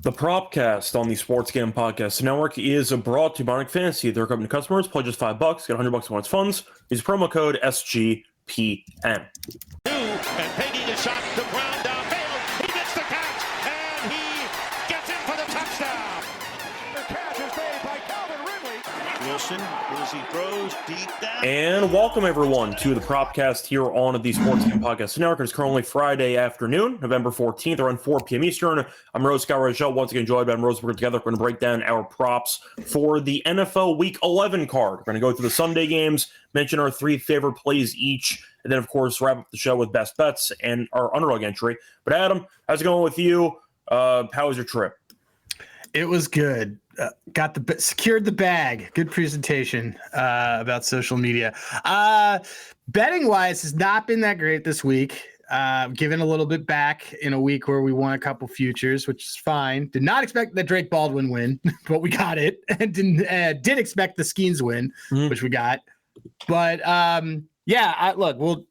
The Propcast on the Sports Gambling Podcast Network is brought to you by Underdog Fantasy. They're open to customers. Play just $5, get $100 on its funds. Use promo code SGPN. And Peggy the shot, the ground downfield. He gets the catch, and he gets in for the touchdown. The catch is made by Calvin Ridley. Wilson, as he throws deep down. And welcome, everyone, to the Propcast here on the Sports Gambling Podcast Network. It's currently Friday afternoon, November 14th, around 4 p.m. Eastern. I'm Rose Scott once again joined by Rosenberg. Together, we're going to break down our props for the NFL Week 11 card. We're going to go through the Sunday games, mention our three favorite plays each, and then, of course, wrap up the show with best bets and our underdog entry. But, Adam, how's it going with you? How was your trip? It was good. Secured the bag. Good presentation about social media. Betting wise has not been that great this week. Given a little bit back in a week where we won a couple futures, which is fine. Did not expect the Drake Baldwin win, but we got it. And did expect the Skeens win, which we got. But we'll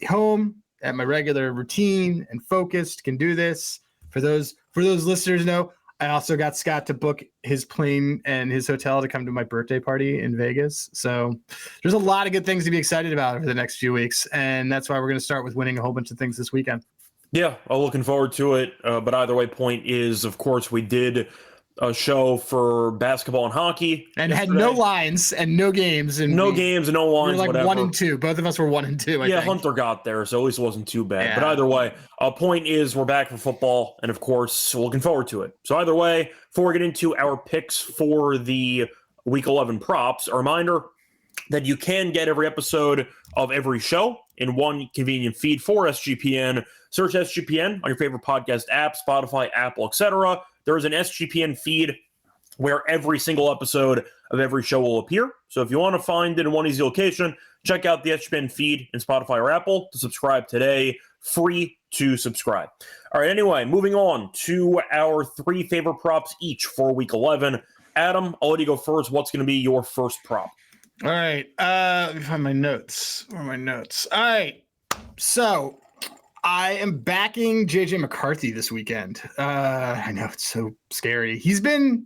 home at my regular routine and focused. Can do this. For those listeners know, I also got Scott to book his plane and his hotel to come to my birthday party in Vegas. So there's a lot of good things to be excited about over the next few weeks. And that's why we're going to start with winning a whole bunch of things this weekend. Yeah, I'm looking forward to it. But either way, point is, of course, we did a show for basketball and hockey. And yesterday. Had no lines and no games. And no games and no lines, we were like whatever. 1 and 2. Both of us were 1 and 2, I think. Hunter got there, so at least it wasn't too bad. Yeah. But either way, point is we're back for football, and of course, we're looking forward to it. So either way, before we get into our picks for the Week 11 props, a reminder that you can get every episode of every show in one convenient feed for SGPN. Search SGPN on your favorite podcast app, Spotify, Apple, etc. There is an SGPN feed where every single episode of every show will appear. So if you want to find it in one easy location, check out the SGPN feed in Spotify or Apple to subscribe today. Free to subscribe. All right, anyway, moving on to our three favorite props each for Week 11. Adam, I'll let you go first. What's going to be your first prop? All right. Let me find my notes. Where are my notes? All right. So I am backing JJ McCarthy this weekend. I know it's so scary. He's been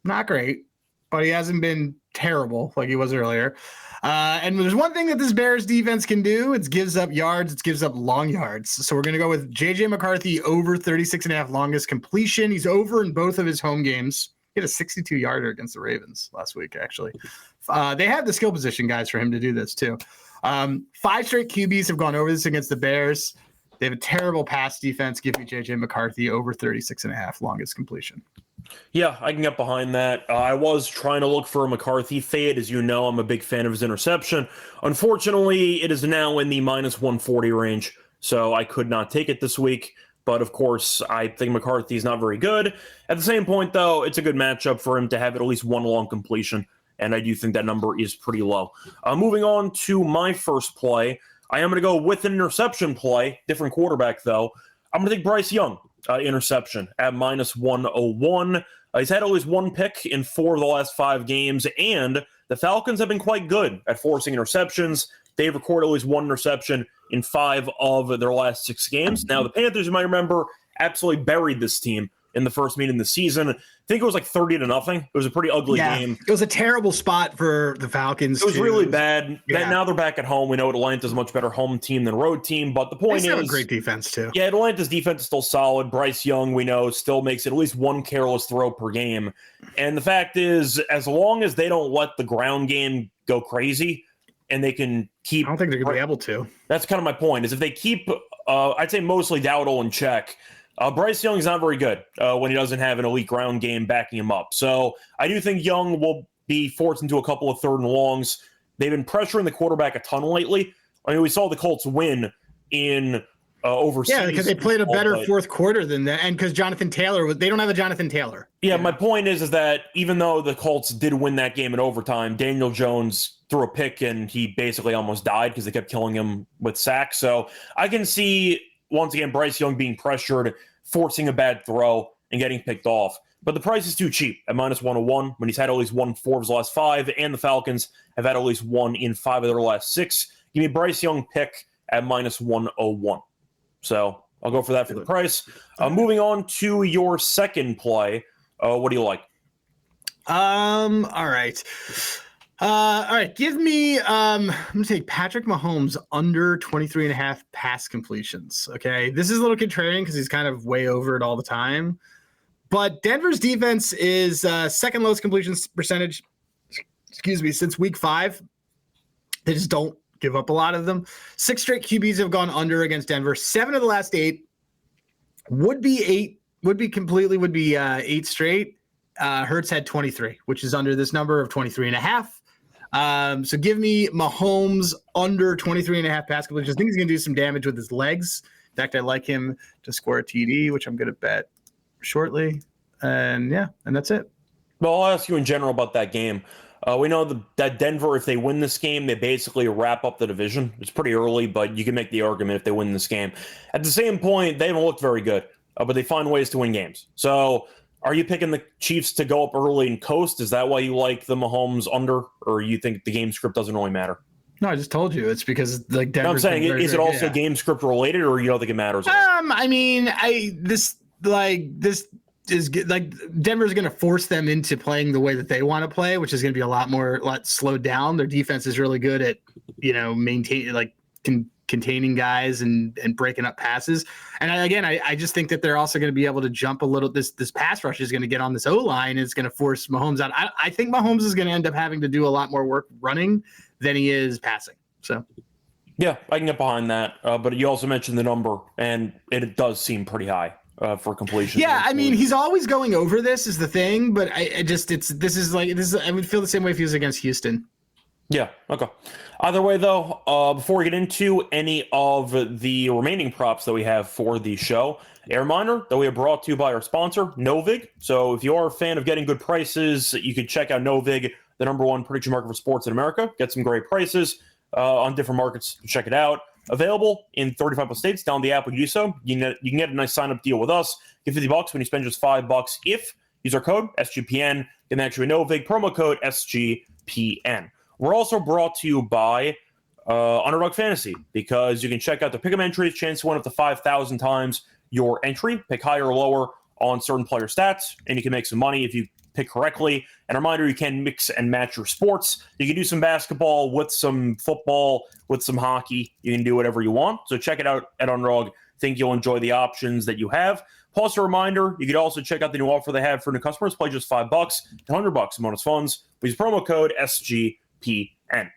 not great, but he hasn't been terrible like he was earlier. And there's one thing that this Bears defense can do. It gives up yards. It gives up long yards. So we're going to go with JJ McCarthy over 36.5 longest completion. He's over in both of his home games. He had a 62-yarder against the Ravens last week, actually. They have the skill position guys for him to do this, too. 5 straight QBs have gone over this against the Bears. They have a terrible pass defense. Give me JJ McCarthy over 36.5 longest completion. Yeah, I can get behind that. I was trying to look for a McCarthy fade. As you know, I'm a big fan of his interception. Unfortunately, it is now in the minus 140 range, so I could not take it this week. But, of course, I think McCarthy is not very good. At the same point, though, it's a good matchup for him to have at least one long completion, and I do think that number is pretty low. Moving on to my first play, I am going to go with an interception play, different quarterback, though. I'm going to take Bryce Young, interception, at minus 101. He's had at least one pick in 4 of the last 5 games, and the Falcons have been quite good at forcing interceptions. They've recorded at least one interception in 5 of their last 6 games. Now, the Panthers, you might remember, absolutely buried this team in the first meeting of the season. I think it was like 30-0. It was a pretty ugly game. It was a terrible spot for the Falcons. It was really bad. Yeah. Now they're back at home. We know Atlanta's a much better home team than road team, but the point is, have a great defense too. Yeah, Atlanta's defense is still solid. Bryce Young, we know, still makes at least one careless throw per game. And the fact is, as long as they don't let the ground game go crazy and they can keep... I don't think they're going to be able to. That's kind of my point, is if they keep, I'd say mostly Dowdle in check, Bryce Young is not very good when he doesn't have an elite ground game backing him up. So I do think Young will be forced into a couple of 3rd and longs. They've been pressuring the quarterback a ton lately. I mean, we saw the Colts win in overseas. Yeah, because they played a better fourth quarter than that, and because Jonathan Taylor, they don't have a Jonathan Taylor. Yeah, my point is that even though the Colts did win that game in overtime, Daniel Jones threw a pick and he basically almost died because they kept killing him with sacks. So I can see, once again, Bryce Young being pressured, forcing a bad throw, and getting picked off. But the price is too cheap at minus 101 when he's had at least 1 in 4 of his last 5, and the Falcons have had at least 1 in 5 of their last 6. Give me Bryce Young pick at minus 101. So I'll go for that for the price. Moving on to your second play. What do you like? All right. All right. Give me, I'm going to take Patrick Mahomes under 23.5 pass completions. Okay. This is a little contrarian because he's kind of way over it all the time. But Denver's defense is second lowest completion percentage, since week 5. They just don't give up a lot of them. 6 straight QBs have gone under against Denver. 7 of the last 8 would be 8 straight. Hurts had 23, which is under this number of 23.5. So give me Mahomes under 23.5 pass completions. I think he's going to do some damage with his legs. In fact, I like him to score a TD, which I'm going to bet shortly. And that's it. Well, I'll ask you in general about that game. We know that Denver, if they win this game, they basically wrap up the division. It's pretty early, but you can make the argument if they win this game. At the same point, they haven't looked very good, but they find ways to win games. So are you picking the Chiefs to go up early and coast? Is that why you like the Mahomes under, or you think the game script doesn't really matter? No, I just told you. It's because like Denver. I'm saying, is it also game script related, or you don't think it matters? I mean, this is like Denver's going to force them into playing the way that they want to play, which is going to be a lot slowed down. Their defense is really good at, containing guys and breaking up passes. And I just think that they're also going to be able to jump a little. This pass rush is going to get on this O-line. And it's going to force Mahomes out. I think Mahomes is going to end up having to do a lot more work running than he is passing. So. Yeah, I can get behind that. But you also mentioned the number, and it does seem pretty high. For completion. Yeah, I mean, he's always going over this is the thing, but I would feel the same way if he was against Houston. Yeah, okay. Either way, though, before we get into any of the remaining props that we have for the show, a reminder that we are brought to you by our sponsor, Novig. So if you are a fan of getting good prices, you can check out Novig, the #1 prediction market for sports in America. Get some great prices on different markets. Check it out. Available in 35 plus states. Down the app when you do so. You can get a nice sign-up deal with us. Get $50 when you spend just $5 if use our code SGPN. Get actually no big promo code SGPN. We're also brought to you by Underdog Fantasy because you can check out the pick'em entries, chance to win up to 5,000 times your entry. Pick higher or lower on certain player stats, and you can make some money if you pick correctly. And a reminder, you can mix and match your sports. You can do some basketball with some football, with some hockey. You can do whatever you want. So check it out at Underdog. Think you'll enjoy the options that you have. Plus, a reminder, you could also check out the new offer they have for new customers. Play just $5 to $100 in bonus funds. Use promo code SGPN.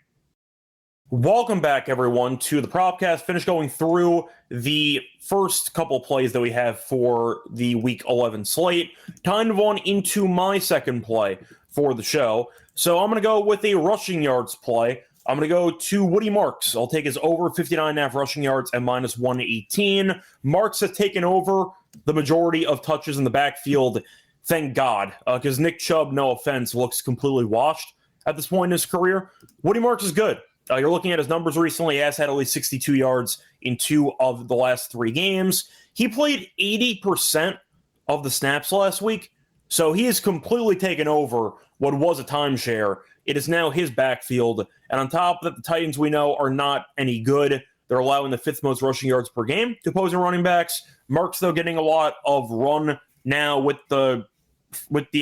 Welcome back, everyone, to the Propcast. Finish going through the first couple plays that we have for the Week 11 slate. Time to move on into my second play for the show. So I'm going to go with a rushing yards play. I'm going to go to Woody Marks. I'll take his over 59.5 rushing yards at -118. Marks has taken over the majority of touches in the backfield. Thank God, because Nick Chubb, no offense, looks completely washed at this point in his career. Woody Marks is good. You're looking at his numbers recently. He has had at least 62 yards in 2 of the last 3 games. He played 80% of the snaps last week, so he has completely taken over what was a timeshare. It is now his backfield, and on top of that, the Titans we know are not any good. They're allowing the 5th most rushing yards per game to opposing running backs. Mark's, though, getting a lot of run now with the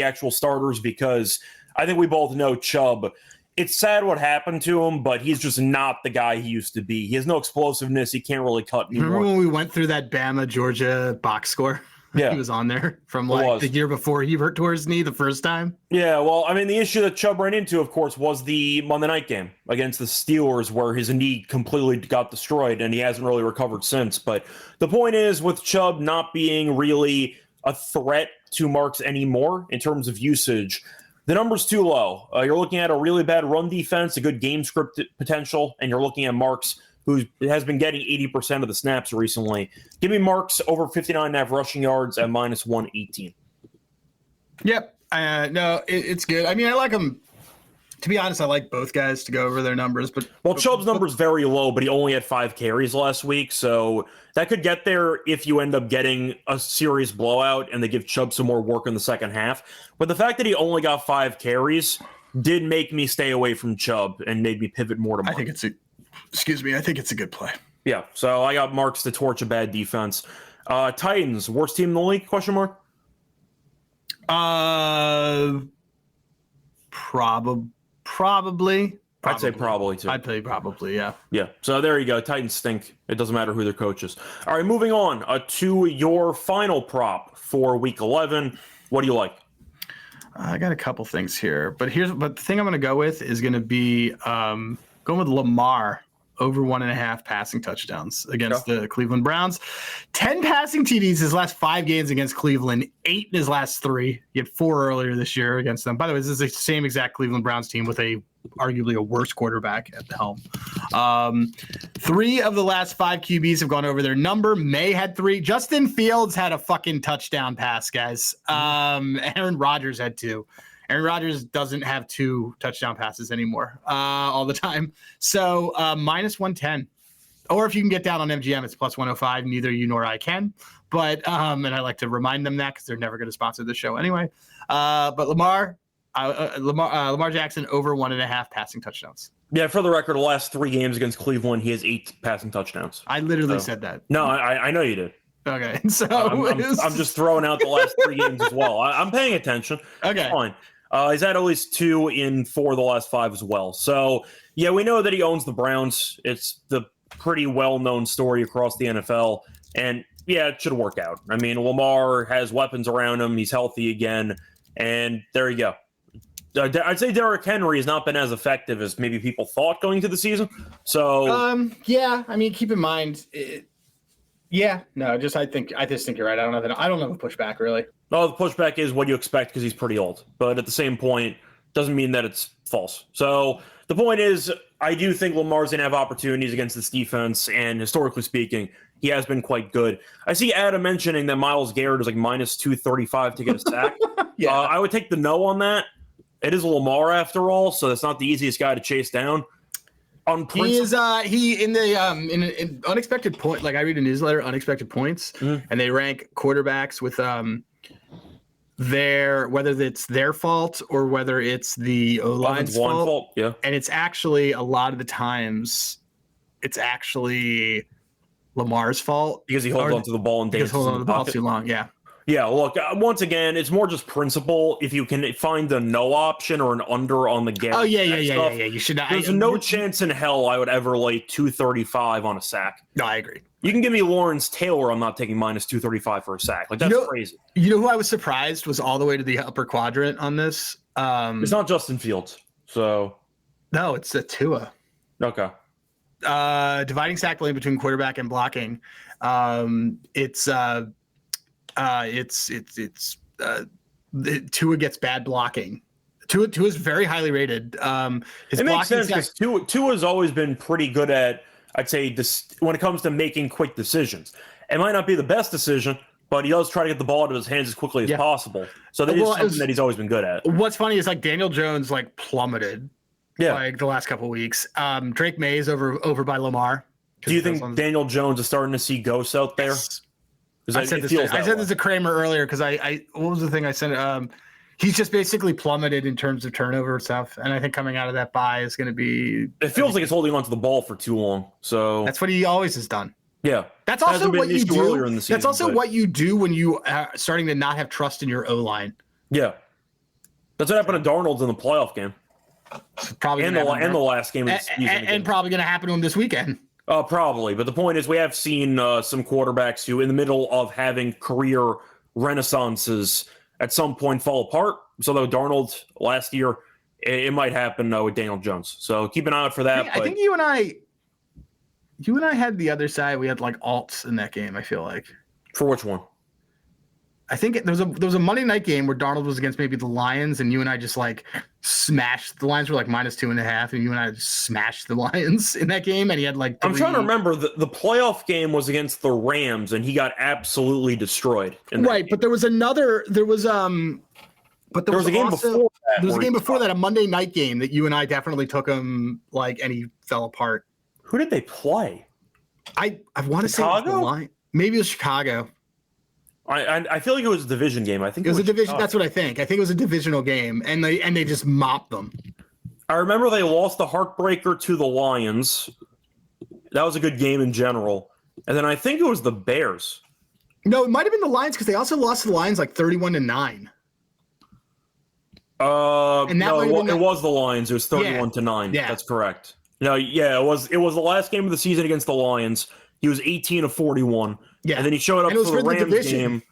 actual starters because I think we both know Chubb. It's sad what happened to him, but he's just not the guy he used to be. He has no explosiveness. He can't really cut anymore. Remember when we went through that Bama-Georgia box score? Yeah. He was on there from the year before he hurt towards his knee the first time. Yeah, well, I mean, the issue that Chubb ran into, of course, was the Monday night game against the Steelers where his knee completely got destroyed, and he hasn't really recovered since. But the point is, with Chubb not being really a threat to Marks anymore in terms of usage, the number's too low. You're looking at a really bad run defense, a good game script potential, and you're looking at Marks, who has been getting 80% of the snaps recently. Give me Marks over 59.5 rushing yards at -118. Yep. No, it's good. I mean, I like him. To be honest, I like both guys to go over their numbers. But Chubb's number's very low, but he only had 5 carries last week, so that could get there if you end up getting a serious blowout and they give Chubb some more work in the second half. But the fact that he only got 5 carries did make me stay away from Chubb and made me pivot more to Marks. I think it's a good play. Yeah, so I got Marks to torch a bad defense. Titans, worst team in the league? Question mark. Probably. I'd say probably too. I'd say probably, yeah. Yeah. So there you go. Titans stink. It doesn't matter who their coach is. All right, moving on to your final prop for Week 11. What do you like? I got a couple things here, but the thing I'm going to go with is going to be going with Lamar over 1.5 passing touchdowns against the Cleveland Browns. 10 passing TDs his last 5 games against Cleveland, 8 in his last 3. He had 4 earlier this year against them. By the way, this is the same exact Cleveland Browns team with arguably a worse quarterback at the helm. 3 of the last 5 QBs have gone over their number. May had 3. Justin Fields had a fucking touchdown pass, guys. Aaron Rodgers had 2. Aaron Rodgers doesn't have 2 touchdown passes anymore all the time. So minus 110. Or if you can get down on MGM, it's plus 105. Neither you nor I can. But and I like to remind them that because they're never going to sponsor the show anyway. But Lamar Jackson over 1.5 passing touchdowns. Yeah, for the record, the last 3 games against Cleveland, he has 8 passing touchdowns. I literally said that. No, I know you did. Okay, so I'm just throwing out the last 3 games as well. I'm paying attention. Okay, it's fine. He's had at least 2 in 4 of the last 5 as well. So yeah, we know that he owns the Browns. It's the pretty well-known story across the NFL, and yeah, it should work out. I mean, Lamar has weapons around him. He's healthy again, and there you go. I'd say Derrick Henry has not been as effective as maybe people thought going into the season. So yeah, I mean, keep in mind, I just think you're right. I don't know the pushback really. No, the pushback is what you expect because he's pretty old, but at the same point, doesn't mean that it's false. So the point is, I do think Lamar's gonna have opportunities against this defense, and historically speaking, he has been quite good. I see Adam mentioning that Myles Garrett is like minus 235 to get a sack. Yeah, I would take the no on that. It is Lamar after all, so that's not the easiest guy to chase down. On he is in unexpected point. Like I read a newsletter, unexpected points, and they rank quarterbacks with whether it's their fault or whether it's the O-line's fault. Yeah, and it's actually a lot of the times, it's actually Lamar's fault because he holds onto the ball and dances on the ball too long. Yeah. Yeah, look, once again, it's more just principle. If you can find a no option or an under on the game. Oh, yeah. You should not. There's no chance in hell I would ever lay 235 on a sack. No, I agree. You can give me Lawrence Taylor. I'm not taking minus 235 for a sack. Like, that's crazy. You know who I was surprised was all the way to the upper quadrant on this? It's not Justin Fields. So. No, it's a Tua. Okay. Dividing sack blame between quarterback and blocking. Tua gets bad blocking. Tua is very highly rated. It makes sense because Tua's always been pretty good at, I'd say, when it comes to making quick decisions. It might not be the best decision, but he does try to get the ball out of his hands as quickly as possible. So that is something that he's always been good at. What's funny is like Daniel Jones like plummeted like the last couple of weeks. Drake May is over by Lamar. Do you think Daniel Jones is starting to see ghosts out there? Yes. I said this to Kramer earlier because I what was the thing I said? He's just basically plummeted in terms of turnover stuff, and I think coming out of that bye is going to be. It feels like it's holding onto the ball for too long. So that's what he always has done. Yeah, that's also what you do. Earlier in the season, that's also what you do when you are starting to not have trust in your O line. Yeah, that's what happened to Darnold in the playoff game. Probably and the last game of the season, and probably going to happen to him this weekend. Probably. But the point is we have seen some quarterbacks who in the middle of having career renaissances at some point fall apart. So though Darnold last year, it might happen with Daniel Jones. So keep an eye out for that. I think you and I had the other side. We had like alts in that game, I feel like. For which one? I think there was a Monday night game where Darnold was against maybe the Lions, and you and I just like smashed. The Lions were like minus 2.5, and you and I just smashed the Lions in that game. And he had like. I'm trying to remember the playoff game was against the Rams, and he got absolutely destroyed. Right, but there was another. There was a game before that. There was a game before that, a Monday night game that you and I definitely took him like, and he fell apart. Who did they play? I want to say it was the Lions. Maybe it was Chicago. I feel like it was a division game. I think it was a division. That's what I think. I think it was a divisional game, and they just mopped them. I remember they lost the heartbreaker to the Lions. That was a good game in general. And then I think it was the Bears. No, it might have been the Lions because they also lost to the Lions like 31-9. And that No, it was the Lions. It was 31-9. Yeah. That's correct. No, yeah, it was the last game of the season against the Lions. He was 18 of 41. Yeah. And then he showed up for the Rams division game.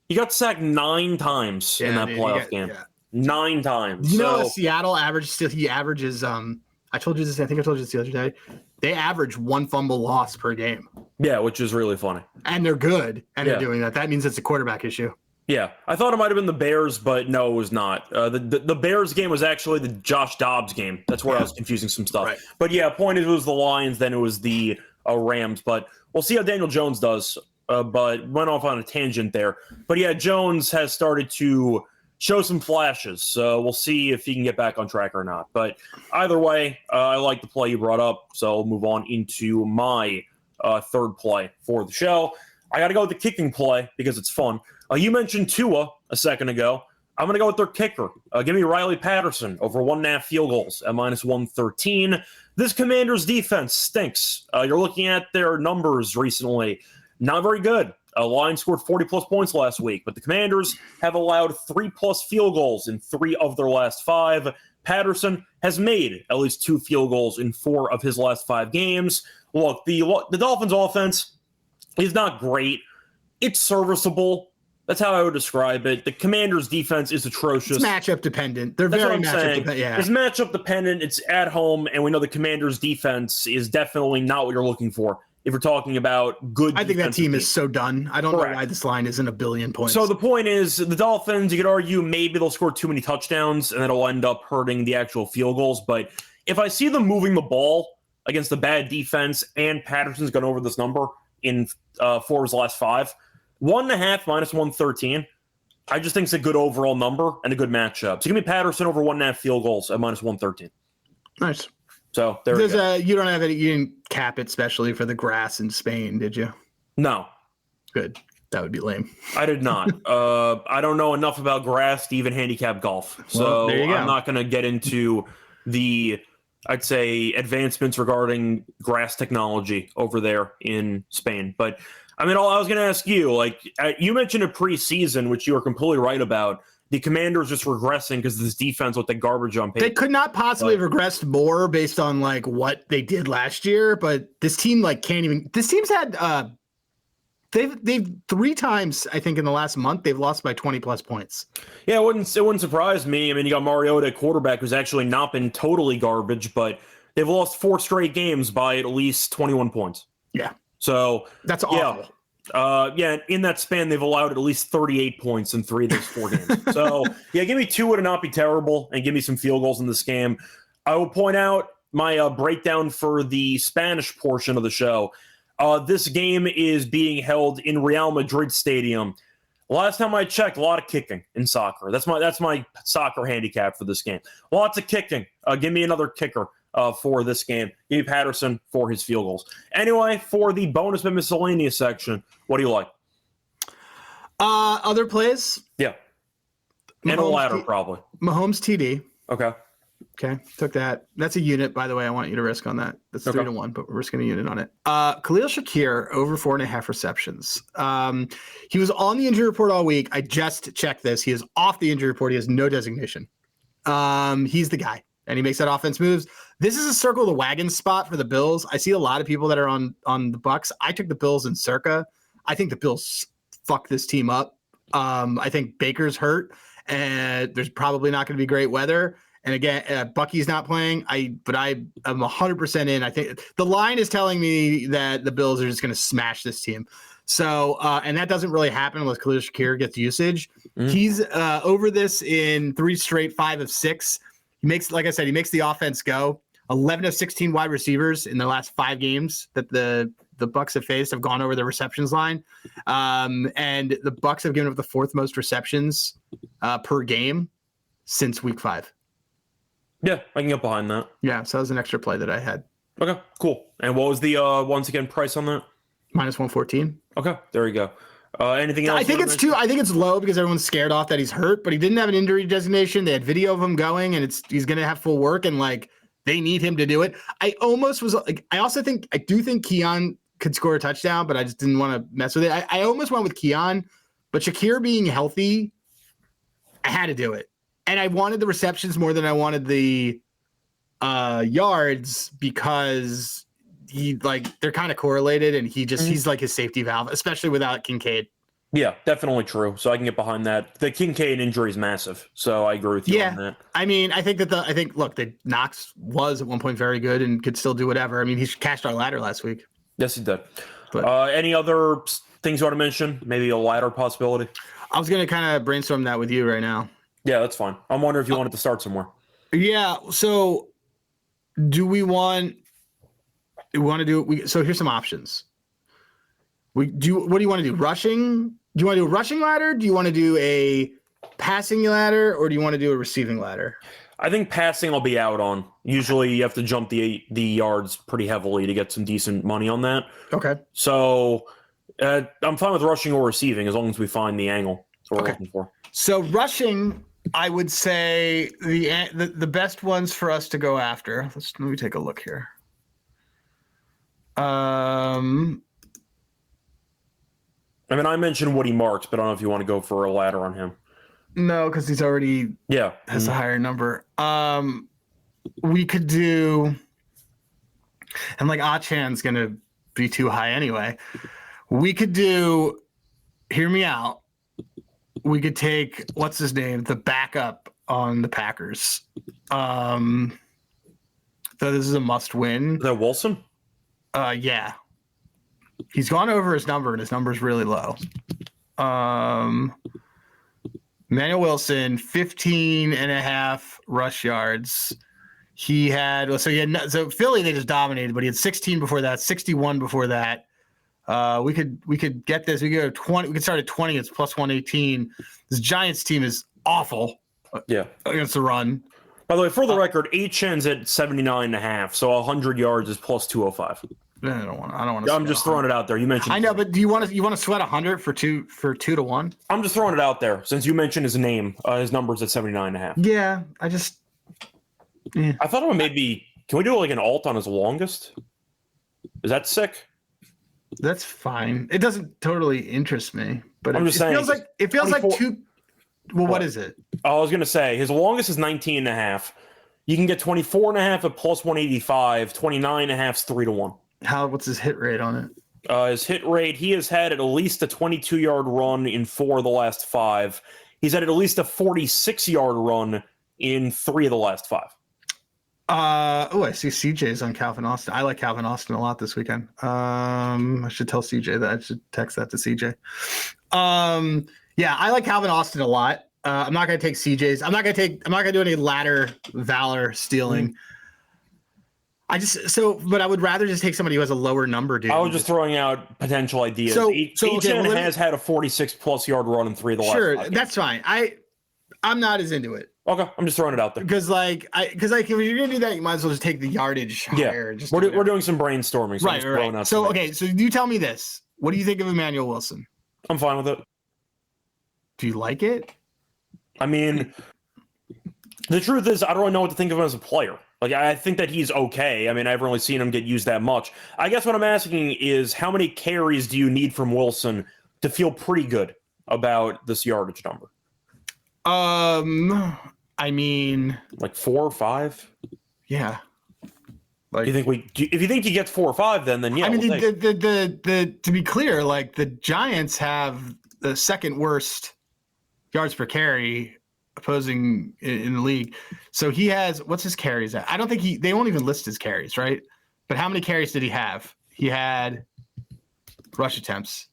He got sacked 9 times in that playoff game. Yeah. 9 times. Seattle he averages I told you this, I think I told you this the other day. They average 1 fumble loss per game. Yeah, which is really funny. And they're good, and they're doing that. That means it's a quarterback issue. Yeah, I thought it might have been the Bears, but no, it was not. The Bears game was actually the Josh Dobbs game. That's where I was confusing some stuff. Right. But yeah, point is it was the Lions, then it was the Rams. But we'll see how Daniel Jones does. But went off on a tangent there. But yeah, Jones has started to show some flashes. So we'll see if he can get back on track or not. But either way, I like the play you brought up. So I'll move on into my third play for the show. I got to go with the kicking play because it's fun. You mentioned Tua a second ago. I'm going to go with their kicker. Give me Riley Patterson over 1.5 field goals at -113. This Commanders defense stinks. You're looking at their numbers recently. Not very good. Lions scored 40-plus points last week, but the Commanders have allowed 3+ field goals in 3 of their last 5. Patterson has made at least 2 field goals in 4 of his last 5 games. Look, the Dolphins' offense is not great. It's serviceable. That's how I would describe it. The Commanders' defense is atrocious. It's matchup dependent. That's very matchup dependent. Yeah. It's matchup dependent. It's at home, and we know the Commanders' defense is definitely not what you're looking for. If we're talking about good, I think that team is so done. I don't know why this line isn't 1 billion points. So the point is, the Dolphins, you could argue maybe they'll score too many touchdowns, and that'll end up hurting the actual field goals. But if I see them moving the ball against a bad defense, and Patterson's gone over this number in 4 of his last 5, 1.5 -113. I just think it's a good overall number and a good matchup. So give me Patterson over 1.5 field goals at -113. Nice. So there we go. You don't have any. You didn't cap it especially for the grass in Spain, did you? No. Good. That would be lame. I did not. I don't know enough about grass to even handicap golf. So I'm not going to get into the, I'd say, advancements regarding grass technology over there in Spain. But I mean, I was going to ask you, like, you mentioned a preseason, which you were completely right about. The Commanders just regressing because this defense with the garbage on paper. They could not possibly have regressed more based on like what they did last year, but this team like can't even. This team's had they've 3 times I think in the last month they've lost by 20+ points. Yeah, it wouldn't surprise me. I mean, you got Mariota at quarterback who's actually not been totally garbage, but they've lost 4 straight games by at least 21 points. Yeah, so that's awful. In that span, they've allowed at least 38 points in 3 of those 4 games. So, yeah, give me Tua to not be terrible and give me some field goals in this game. I will point out my breakdown for the Spanish portion of the show. This game is being held in Real Madrid Stadium. Last time I checked, a lot of kicking in soccer. That's my soccer handicap for this game. Lots of kicking. Give me another kicker for this game. Give me Patterson for his field goals. Anyway, for the bonus but miscellaneous section, what do you like? Other plays? Yeah. Mahomes, and a ladder, probably. Mahomes TD. Okay, took that. That's a unit, by the way. I want you to risk on that. That's 3-1, but we're risking a unit on it. Khalil Shakir over 4.5 receptions. He was on the injury report all week. I just checked this. He is off the injury report. He has no designation. He's the guy, and he makes that offense moves. This is a circle the wagon spot for the Bills. I see a lot of people that are on the Bucks. I took the Bills in circa. I think the Bills fuck this team up. I think Baker's hurt, and there's probably not going to be great weather. And again, Bucky's not playing. But I am 100% in. I think the line is telling me that the Bills are just going to smash this team. So, and that doesn't really happen unless Khalil Shakir gets usage. He's over this in 3 straight, 5 of 6. He makes, like I said, he makes the offense go. 11 of 16 wide receivers in the last 5 games that the Bucks have faced have gone over the receptions line. And the Bucks have given up the 4th most receptions per game since week 5. Yeah, I can get behind that. Yeah, so that was an extra play that I had. Okay, cool. And what was the, once again, price on that? -114. Okay, there you go. Anything else? I think it's low because everyone's scared off that he's hurt, but he didn't have an injury designation. They had video of him going, and he's going to have full work, and like they need him to do it. I do think Keon could score a touchdown, but I just didn't want to mess with it. I almost went with Keon, but Shakir being healthy, I had to do it. And I wanted the receptions more than I wanted the yards because they're kind of correlated, and he's like his safety valve, especially without Kincaid. Yeah, definitely true. So I can get behind that. The Kincaid injury is massive, so I agree with you on that. I mean, I think the Knox was at one point very good and could still do whatever. I mean, he cashed our ladder last week. Yes, he did. But any other things you want to mention? Maybe a ladder possibility? I was going to kind of brainstorm that with you right now. Yeah, that's fine. I'm wondering if you wanted to start somewhere. Yeah. So do we want to do? So here's some options. What do you want to do? Rushing? Do you want to do a rushing ladder? Do you want to do a passing ladder, or do you want to do a receiving ladder? I think passing I'll be out on. Usually you have to jump the yards pretty heavily to get some decent money on that. Okay. So I'm fine with rushing or receiving as long as we find the angle we're looking for. So rushing, I would say the best ones for us to go after. Let me take a look here. I mean, I mentioned Woody Marks, but I don't know if you want to go for a ladder on him. No, because he's already has a higher number. We could do, and like Achan's going to be too high anyway. We could do, hear me out. We could take, what's his name, the backup on the Packers. So this is a must win. Is that Wilson? Yeah. He's gone over his number, and his number is really low. Manuel Wilson, 15 and a half rush yards. So Philly, they just dominated, but he had 16 before that, 61 before that. We could get this. We could go 20. We could start at 20. It's plus 118. This Giants team is awful. Yeah. Against the run. By the way, for the record, Achan's at 79 and a half, so 100 yards is plus 205. I don't want to. I'm just throwing it out there. You mentioned. I know, but do you want to sweat 100 for 2 to 1? I'm just throwing it out there since you mentioned his name. His number's at 79 and a half. Yeah, I thought it would maybe. Can we do like an alt on his longest? Is that sick? That's fine. It doesn't totally interest me, but I'm just saying it feels like too. Well, what is it? I was gonna say his longest is 19 and a half. You can get 24 and a half at plus 185. 29 and a half is 3 to 1. What's his hit rate on it? His hit rate, he has had at least a 22-yard run in 4 of the last 5. He's had at least a 46-yard run in 3 of the last 5. I see CJ's on Calvin Austin. I like Calvin Austin a lot this weekend. I should tell CJ that. I should text that to CJ. Yeah, I like Calvin Austin a lot. I'm not going to take CJ's. I'm not going to do any ladder valor stealing. But I would rather just take somebody who has a lower number, dude. I was just throwing out potential ideas. Achan has had a 46-plus yard run in 3 of the last 5. Sure, that's fine. I'm not as into it. Okay, I'm just throwing it out there. Because if you're gonna do that, you might as well just take the yardage higher. Yeah, we're doing some brainstorming. So right. So you tell me this. What do you think of Emmanuel Wilson? I'm fine with it. Do you like it? I mean, the truth is, I don't really know what to think of him as a player. Like, I think that he's okay. I mean, I haven't really seen him get used that much. I guess what I'm asking is, how many carries do you need from Wilson to feel pretty good about this yardage number? I mean, like 4 or 5. Yeah. Like, if you think he gets 4 or 5, then yeah. I mean, to be clear, like the Giants have the second worst yards per carry opposing in the league. So he has, what's his carries at? I don't think they won't even list his carries, right? But how many carries did he have? He had rush attempts.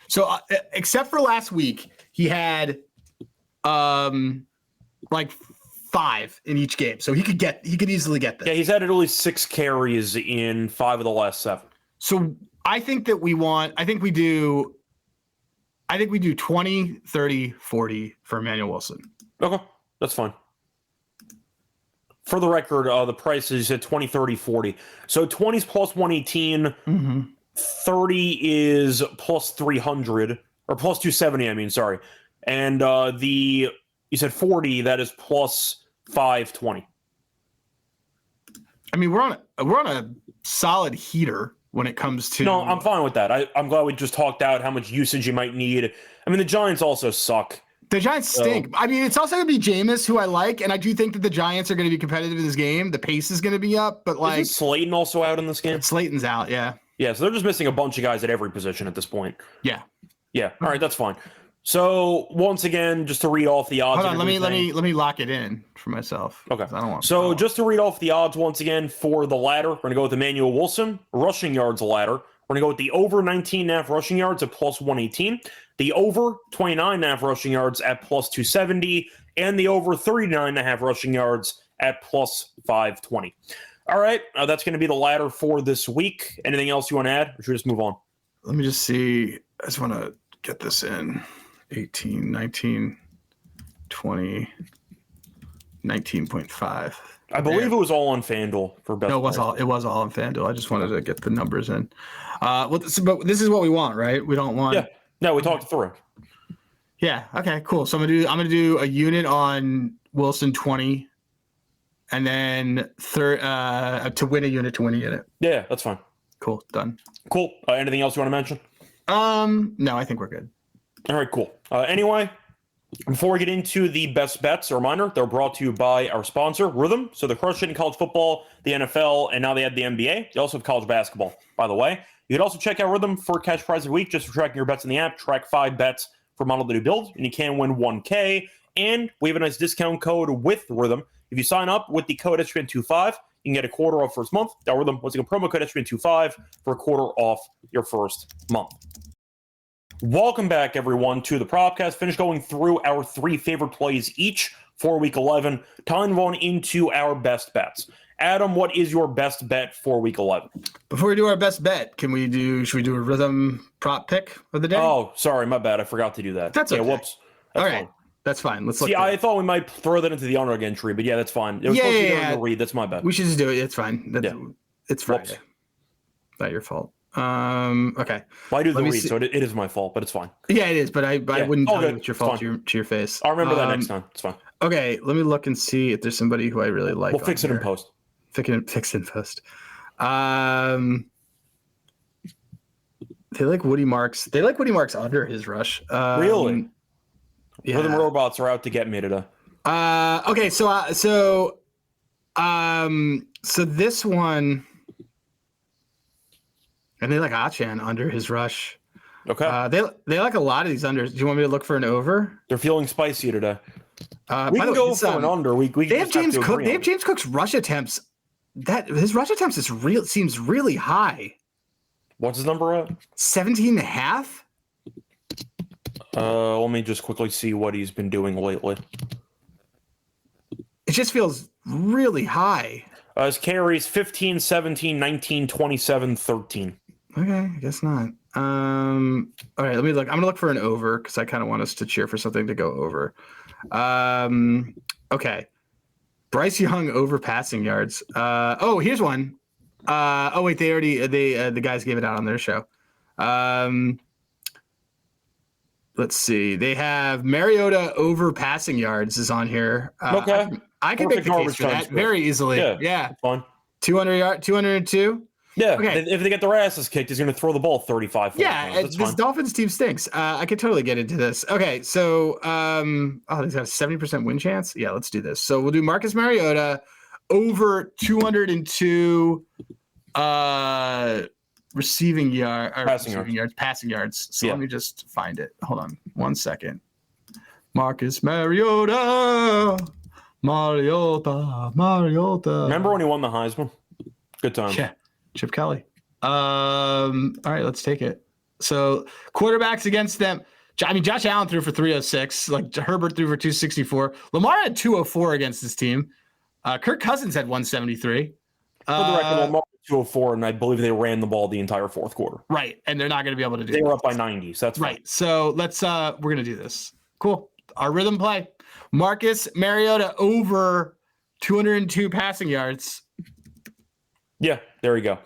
So except for last week, he had like 5 in each game. So he could easily get this. Yeah, he's had at least 6 carries in 5 of the last 7. So I think we do 20, 30, 40 for Emmanuel Wilson. Okay, that's fine. For the record, the price is at 20, 30, 40. So 20 is plus 118. Mm-hmm. 30 is plus 300 or plus 270. I mean, sorry. And you said 40. That is plus 520. I mean, we're on a solid heater. when it comes to. No, I'm fine with that. I'm glad we just talked out how much usage you might need. I mean, the Giants also suck. The Giants stink. I mean, it's also going to be Jameis, who I like, and I do think that the Giants are going to be competitive in this game. The pace is going to be up, but like, isn't Slayton also out in this game? Slayton's out, yeah. Yeah, so they're just missing a bunch of guys at every position at this point. Yeah. Yeah. All right, that's fine. So once again, just to read off the odds. Hold on, let me lock it in for myself. Okay. I don't want. So just to read off the odds once again for the ladder, we're gonna go with Emmanuel Wilson rushing yards ladder. We're gonna go with the over 19.5 rushing yards at plus 118, the over 29.5 rushing yards at plus 270, and the over 39.5 rushing yards at plus 520. All right, that's going to be the ladder for this week. Anything else you want to add, or should we just move on? Let me just see. I just want to get this in. 18, 19, 20, 19.5. I believe it was all on FanDuel for best. No, it was all on FanDuel. I just wanted to get the numbers in. But this is what we want, right? We don't want. Yeah. No, we talked through. Yeah. Okay. Cool. So I'm gonna do a unit on Wilson 20. And then to win a unit. Yeah, that's fine. Cool. Done. Cool. Anything else you want to mention? No, I think we're good. All right, cool. Anyway, before we get into the best bets, a reminder, they're brought to you by our sponsor, Rhythm. So they're crushing college football, the NFL, and now they have the NBA. They also have college basketball, by the way. You can also check out Rhythm for cash prize of the week just for tracking your bets in the app. Track 5 bets for model that you build, and you can win $1K. And we have a nice discount code with Rhythm. If you sign up with the code SGPN25, you can get a quarter off first month. That Rhythm, once again, promo code SGPN25 for a quarter off your first month. Welcome back, everyone, to the Propcast. Finished going through our 3 favorite plays each for Week 11. Time to go on into our best bets. Adam, what is your best bet for Week 11? Before we do our best bet, should we do a Rhythm prop pick of the day? Oh, sorry, my bad. I forgot to do that. That's okay. Whoops. All right. Fine. That's fine. Let's look. See, I thought we might throw that into the underdog entry, but yeah, that's fine. It was supposed to be during the read. That's my bad. We should just do it. It's fine. It's Friday. Whoops. Not your fault. Okay. Well, I do the read, so it is my fault, but it's fine. Yeah, it is, but I wouldn't tell you it's your fault to your face. I'll remember that next time. It's fine. Okay, let me look and see if there's somebody who I really like. We'll fix it in post. Fix it in post. They like Woody Marks. They like Woody Marks under his rush. Really? Yeah. Rhythm robots are out to get me today. Okay, so this one, and they like Achan under his rush. Okay. They like a lot of these unders. Do you want me to look for an over? They're feeling spicy today. We can go for an under. They have James Cook. They have James Cook's rush attempts. His rush attempts seems really high. What's his number at? 17.5. Let me just quickly see what he's been doing lately. It just feels really high. His carries 15, 17, 19, 27, 13. Okay, I guess not. All right, let me look. I'm gonna look for an over because I kind of want us to cheer for something to go over. Okay. Bryce Young over passing yards. Here's one. Oh wait, the guys gave it out on their show. Let's see. They have Mariota over passing yards is on here. Okay. I can make the case for that very easily. Yeah. Fine. 202. Yeah. Okay. If they get their asses kicked, he's going to throw the ball 35. Yeah. This Dolphins team stinks. I could totally get into this. Okay. So, he's got a 70% win chance. Yeah. Let's do this. So we'll do Marcus Mariota over 202 passing yards. So let me just find it. Hold on 1 second. Marcus Mariota. Remember when he won the Heisman? Good time. Yeah. Chip Kelly. All right, let's take it. So quarterbacks against them. I mean, Josh Allen threw for 306. Like Herbert threw for 264. Lamar had 204 against his team. Kirk Cousins had 173. For the record, Lamar 204, and I believe they ran the ball the entire fourth quarter. Right, and they're not going to be able to do. They were up by 90, so that's right. Fine. So let's. We're going to do this. Cool. Our rhythm play. Marcus Mariota over 202 passing yards. Yeah, there we go.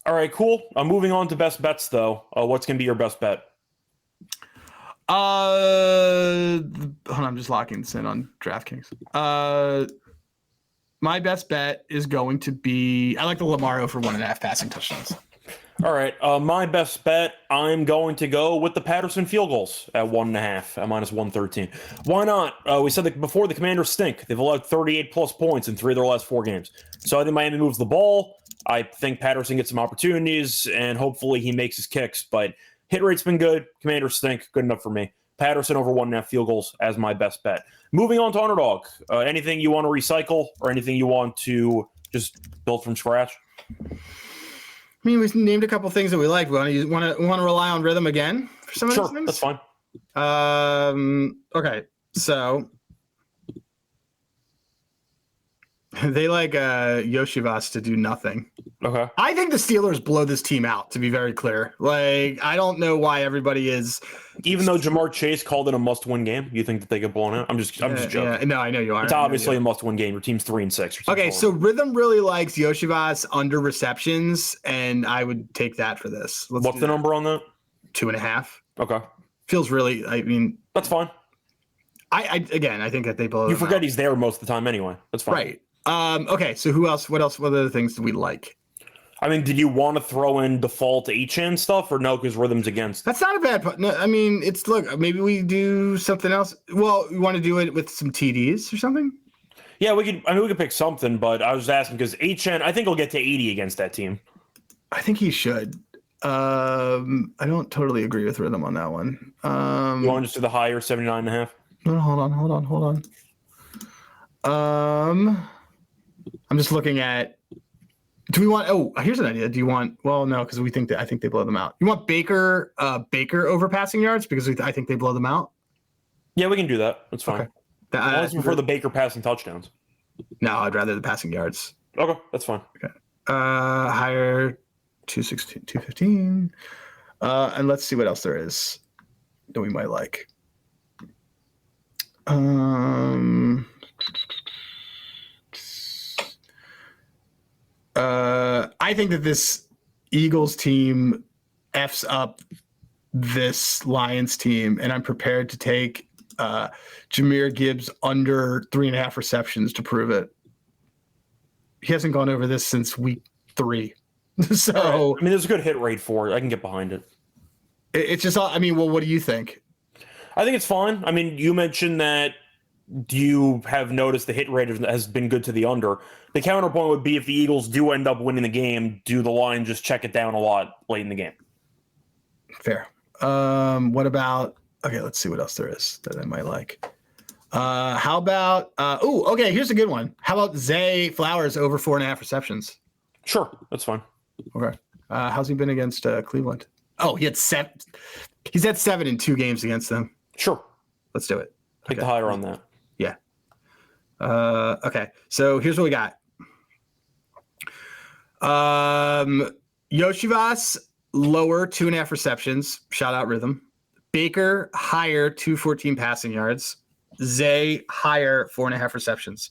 All right, cool. Moving on to best bets, though. What's going to be your best bet? Hold on, I'm just locking this in on DraftKings. My best bet is going to be I like the Lamar over 1.5 passing touchdowns. All right, my best bet, I'm going to go with the Patterson field goals at 1.5 at -113. Why not? We said that before, the Commanders stink. They've allowed 38 plus points in 3 of their last 4 games. So I think Miami moves the ball. I think Patterson gets some opportunities, and hopefully he makes his kicks. But hit rate's been good. Commanders stink. Good enough for me. Patterson over 1.5 field goals as my best bet. Moving on to Underdog. Anything you want to recycle or anything you want to just build from scratch? I mean, we named a couple things that we like. We want to rely on rhythm again for some of these things? That's fine. Okay, so they like Yoshivas to do nothing. Okay. I think the Steelers blow this team out, to be very clear. Like, I don't know why everybody is. Even though Jamar Chase called it a must-win game, you think that they get blown out? I'm just joking. Yeah, no, I know you are. It's obviously a must-win game. Your team's 3-6. Okay, so Rhythm really likes Yoshivas under receptions, and I would take that for this. What's the number on that? 2.5. Okay. Feels really. I mean, that's fine. I think that they blow. You forget he's there most of the time anyway. That's fine. Right. Okay. So who else? What else? What other things do we like? I mean, did you want to throw in default HN stuff or no? Because Rhythm's against. That's not a bad. No, I mean, it's look. Maybe we do something else. Well, you want to do it with some TDs or something? Yeah, we could. I mean, we could pick something, but I was asking because HN. I think he'll get to 80 against that team. I think he should. I don't totally agree with Rhythm on that one. You want to just do the higher 79.5? No, hold on. I'm just looking at. Do we want? Oh, here's an idea. Do you want? Well, no, because I think they blow them out. You want Baker over passing yards because I think they blow them out. Yeah, we can do that. That's fine. Okay. I always prefer the Baker passing touchdowns. No, I'd rather the passing yards. Okay, that's fine. Okay. Higher 216, 215. And let's see what else there is that we might like. I think that this Eagles team F's up this Lions team, and I'm prepared to take Jahmyr Gibbs under 3.5 receptions to prove it. He hasn't gone over this since week 3. So right. I mean, there's a good hit rate for it. I can get behind it. It's just, I mean, well, what do you think? I think it's fine. I mean, you mentioned that you have noticed the hit rate has been good to the under. The counterpoint would be if the Eagles do end up winning the game, do the line just check it down a lot late in the game? Fair. What about, okay, let's see what else there is that I might like. How about, okay, here's a good one. How about Zay Flowers over 4.5 receptions? Sure, that's fine. Okay. How's he been against Cleveland? Oh, he had 7. He's had 7 in 2 games against them. Sure. Let's do it. Take the higher on that. Yeah. Okay. So here's what we got. Yoshivas lower 2.5 receptions. Shout out Rhythm. Baker higher 214 passing yards. Zay higher 4.5 receptions.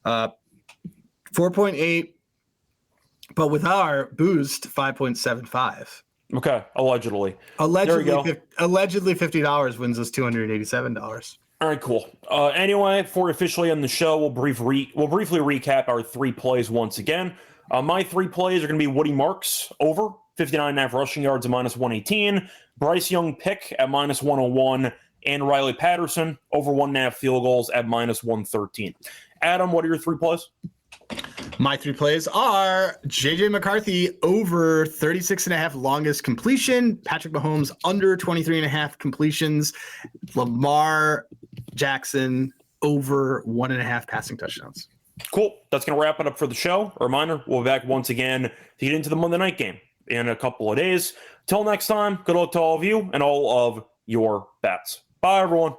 4.8. But with our boost, 5.75. Okay, allegedly. Allegedly $50 wins us $287. All right, cool. Anyway, before we officially end the show, we'll briefly recap our 3 plays once again. My 3 plays are going to be Woody Marks over 59.5 rushing yards at -118, Bryce Young pick at -101, and Riley Patterson over 1.5 field goals at -113. Adam, what are your 3 plays? My 3 plays are JJ McCarthy over 36.5 longest completion, Patrick Mahomes under 23.5 completions, Lamar Jackson over 1.5 passing touchdowns. Cool. That's going to wrap it up for the show. A reminder, we'll be back once again to get into the Monday night game in a couple of days. Till next time, good luck to all of you and all of your bets. Bye, everyone.